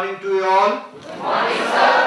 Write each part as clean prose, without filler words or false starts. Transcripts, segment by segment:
morning to you all. Good morning, sir.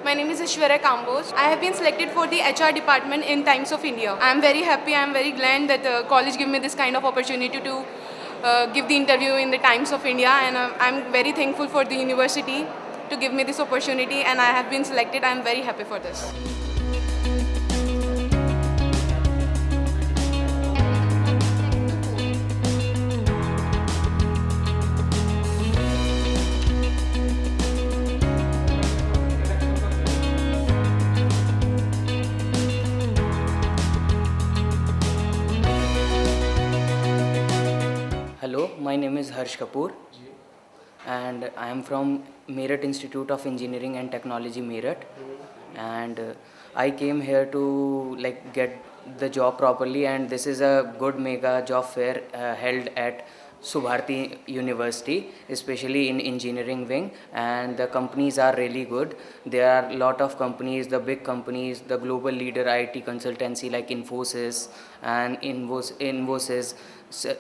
My name is Ishwarya Kamboj. I have been selected for the HR department in Times of India. I am very happy, I am very glad that the college gave me this kind of opportunity to give the interview in the Times of India, and I am very thankful for the university to give me this opportunity, and I have been selected. I am very happy for this. Hello, my name is Harsh Kapoor and I am from Meerut Institute of Engineering and Technology, Meerut, and I came here to get the job properly, and this is a good mega job fair held at Subharti University, especially in engineering wing, and the companies are really good. There are a lot of companies, the big companies, the global leader IT consultancy like Infosys and Infosys,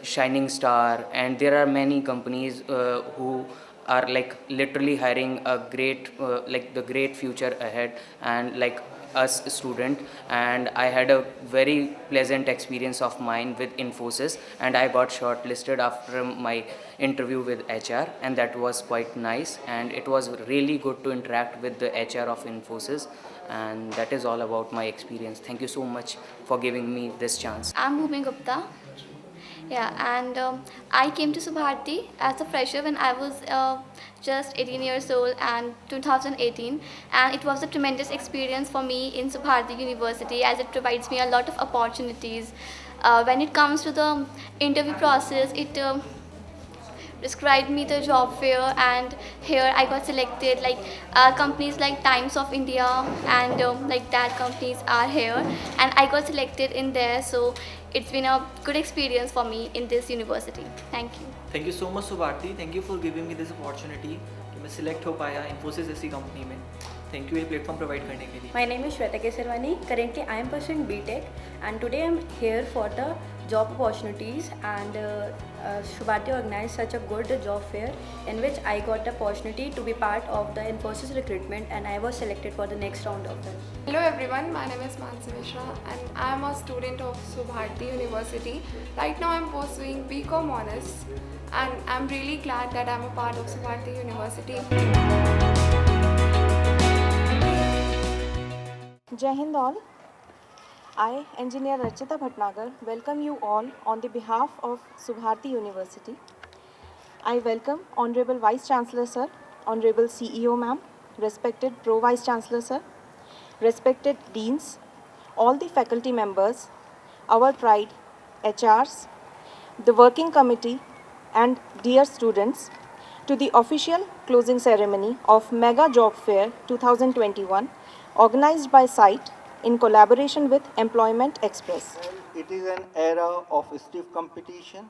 Shining Star, and there are many companies who are literally hiring a great the great future ahead, and us student, and I had a very pleasant experience of mine with Infosys, and I got shortlisted after my interview with HR, and that was quite nice, and it was really good to interact with the HR of Infosys, and that is all about my experience. Thank you so much for giving me this chance. I'm Bhumi Gupta. Yeah, and I came to Subharti as a fresher when I was just 18 years old and 2018, and it was a tremendous experience for me in Subharti University as it provides me a lot of opportunities. When it comes to the interview process, it described me the job fair, and here I got selected. Companies like Times of India and like that companies are here, and I got selected in there. So it's been a good experience for me in this university. Thank you. Thank you so much Subharti, thank you for giving me this opportunity कि मैं select हो पाया इन्फोसिस जैसी company में. Thank you ये platform provide करने के लिए. My name is Shweta Kesarwani. Currently, I am pursuing BTech, and today I am here for the job opportunities. And Subharti organized such a good job fair in which I got the opportunity to be part of the Infosys recruitment, and I was selected for the next round of it. Hello everyone, my name is Mansi Mishra and I am a student of Subharti University. Right now I am pursuing BCom Honors, and I am really glad that I am a part of Subharti University. Jai Hind all. I, Engineer Rachita Bhatnagar, welcome you all on the behalf of Subharti University. I welcome Honorable Vice Chancellor Sir, Honorable CEO Ma'am, respected Pro Vice Chancellor Sir, respected Deans, all the faculty members, our pride, HRs, the working committee, and dear students, to the official closing ceremony of Mega Job Fair 2021, organized by SITE in collaboration with Employment Express. it is an era of stiff competition,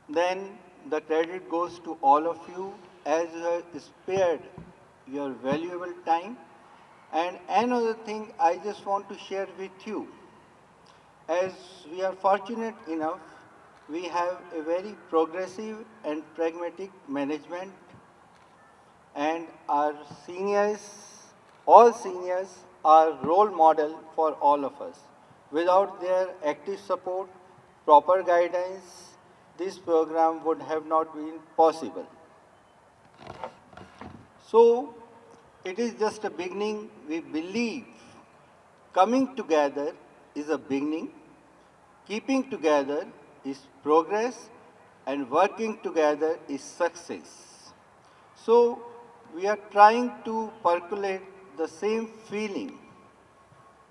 then the credit goes to all of you as you have spared your valuable time. And another thing I just want to share with you, as we are fortunate enough, we have a very progressive and pragmatic management, and our seniors, all seniors, are role model for all of us. Without their active support, proper guidance, this program would have not been possible. So, it is just a beginning. We believe coming together is a beginning, keeping together is progress, and working together is success. So, we are trying to percolate the same feeling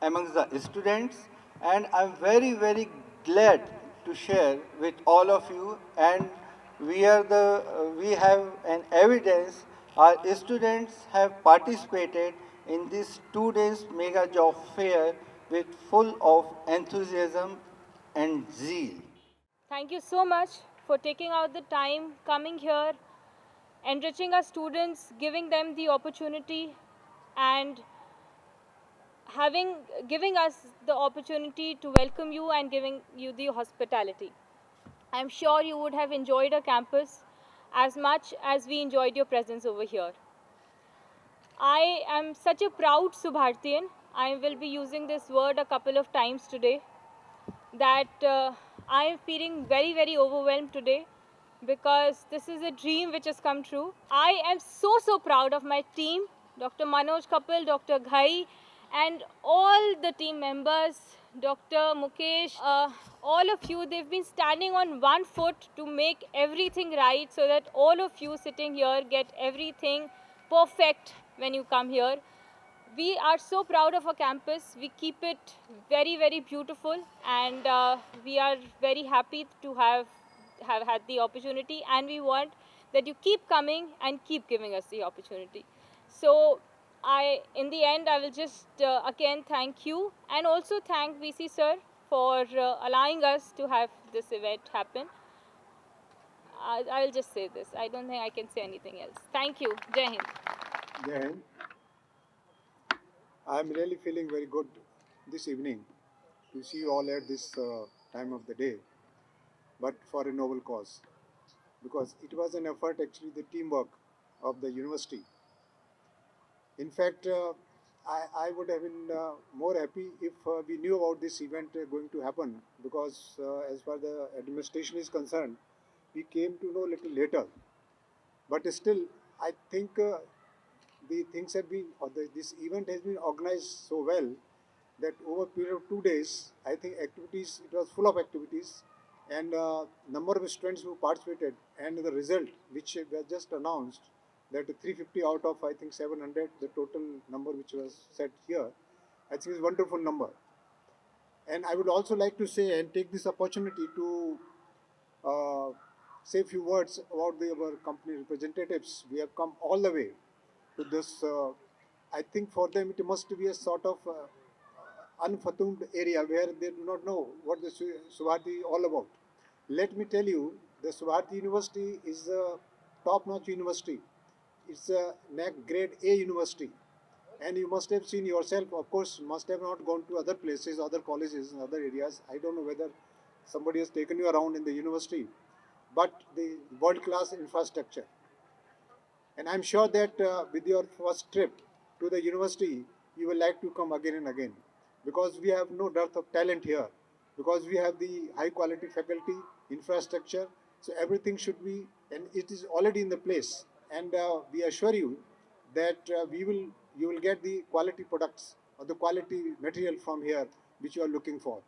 amongst the students, and I'm very, very glad to share with all of you, and we have an evidence our students have participated in this 2 days mega job fair with full of enthusiasm and zeal. Thank you so much for taking out the time, coming here, enriching our students, giving them the opportunity, and giving us the opportunity to welcome you and giving you the hospitality. I'm sure you would have enjoyed our campus as much as we enjoyed your presence over here. I am such a proud Subhartian. I will be using this word a couple of times today, that I am feeling very, very overwhelmed today because this is a dream which has come true. I am so proud of my team, Dr. Manoj Kapil, Dr. Ghai, and all the team members, Dr. Mukesh, all of you. They've been standing on one foot to make everything right so that all of you sitting here get everything perfect when you come here. We are so proud of our campus. We keep it very, very beautiful, and we are very happy to have had the opportunity, and we want that you keep coming and keep giving us the opportunity. So in the end, I will just again thank you, and also thank VC sir for allowing us to have this event happen. I will just say this. I don't think I can say anything else. Thank you. Jai Hind. Jai Hind. I'm really feeling very good this evening to see you all at this time of the day, but for a noble cause, because it was an effort, actually the teamwork of the university. In fact, I would have been more happy if we knew about this event going to happen, because as far as the administration is concerned, we came to know a little later. But still, I think the things have been, this event has been organized so well that over a period of 2 days, I think activities, it was full of activities, and number of students who participated, and the result which was just announced, that 350 out of I think 700, the total number which was set here, I think is a wonderful number. And I would also like to say and take this opportunity to say a few words about our company representatives. We have come all the way to this. I think for them it must be a sort of unfathomed area where they do not know what the Subharti is all about. Let me tell you, the Subharti University is a top-notch university. It's a NAC grade A university. And you must have seen yourself, of course, must have not gone to other places, other colleges, and other areas. I don't know whether somebody has taken you around in the university, but the world-class infrastructure. And I'm sure that with your first trip to the university, you will like to come again and again, because we have no dearth of talent here, because we have the high-quality faculty, infrastructure, so everything should be, and it is already in the place. And we assure you that you will get the quality products or the quality material from here which you are looking for.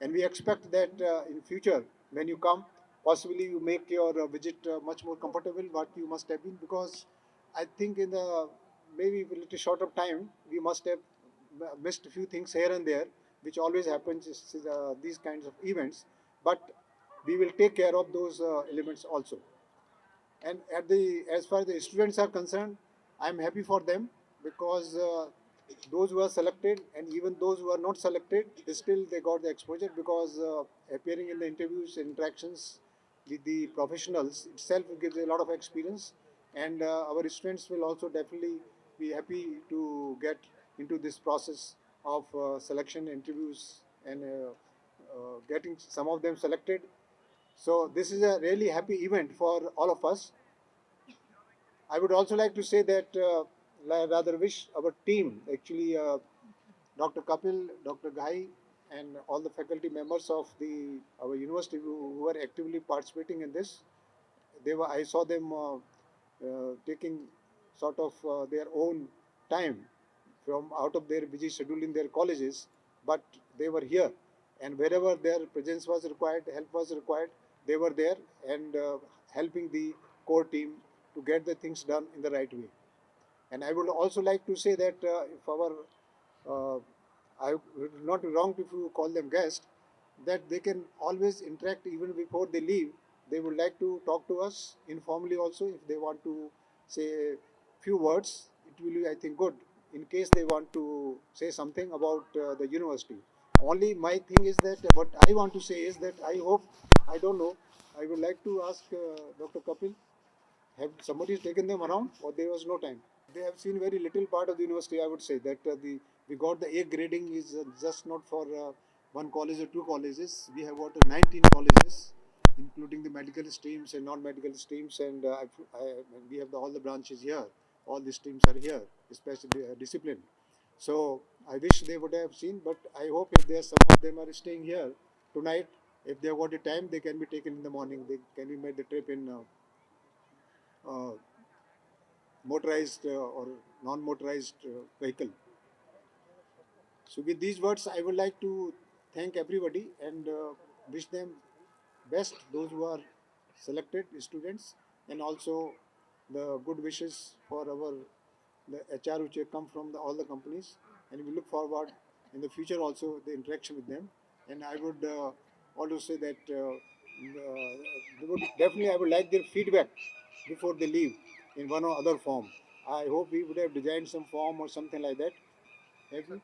And we expect that in future, when you come, possibly you make your visit much more comfortable what you must have been, because I think in the maybe a little short of time, we must have missed a few things here and there, which always happens these kinds of events, but we will take care of those elements also. And as far as the students are concerned, I am happy for them, because those who are selected and even those who are not selected, still they got the exposure because appearing in the interviews, interactions with the professionals itself gives a lot of experience, and our students will also definitely be happy to get into this process of selection interviews and getting some of them selected. So this is a really happy event for all of us. I would also like to say that rather wish our team, actually Dr. Kapil, Dr. Ghai, and all the faculty members of our university who were actively participating in this. I saw them taking sort of their own time from out of their busy schedule in their colleges, but they were here, and wherever their presence was required, help was required, they were there and helping the core team to get the things done in the right way. And I would also like to say that if I would not be wrong if you call them guests, that they can always interact even before they leave. They would like to talk to us informally also if they want to say a few words. It will be, I think, good in case they want to say something about the university. Only my thing is that what I want to say is that I hope, I don't know, I would like to ask Dr. Kapil, have somebody taken them around or there was no time? They have seen very little part of the university, I would say, that we got the A grading is just not for one college or two colleges. We have got 19 colleges, including the medical streams and non-medical streams, and we have all the branches here. All the streams are here, especially discipline. So I wish they would have seen, but I hope if there some of them are staying here tonight, if they have got a time, they can be taken in the morning. They can be made the trip in motorized or non-motorized vehicle. So with these words, I would like to thank everybody and wish them best, those who are selected students, and also the good wishes for the HR which have come from all the companies, and we look forward in the future also the interaction with them. And I would also say that definitely I would like their feedback before they leave in one or other form. I hope we would have designed some form or something like that. Have you?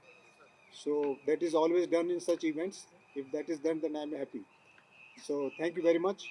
So that is always done in such events. If that is done, then I am happy. So thank you very much.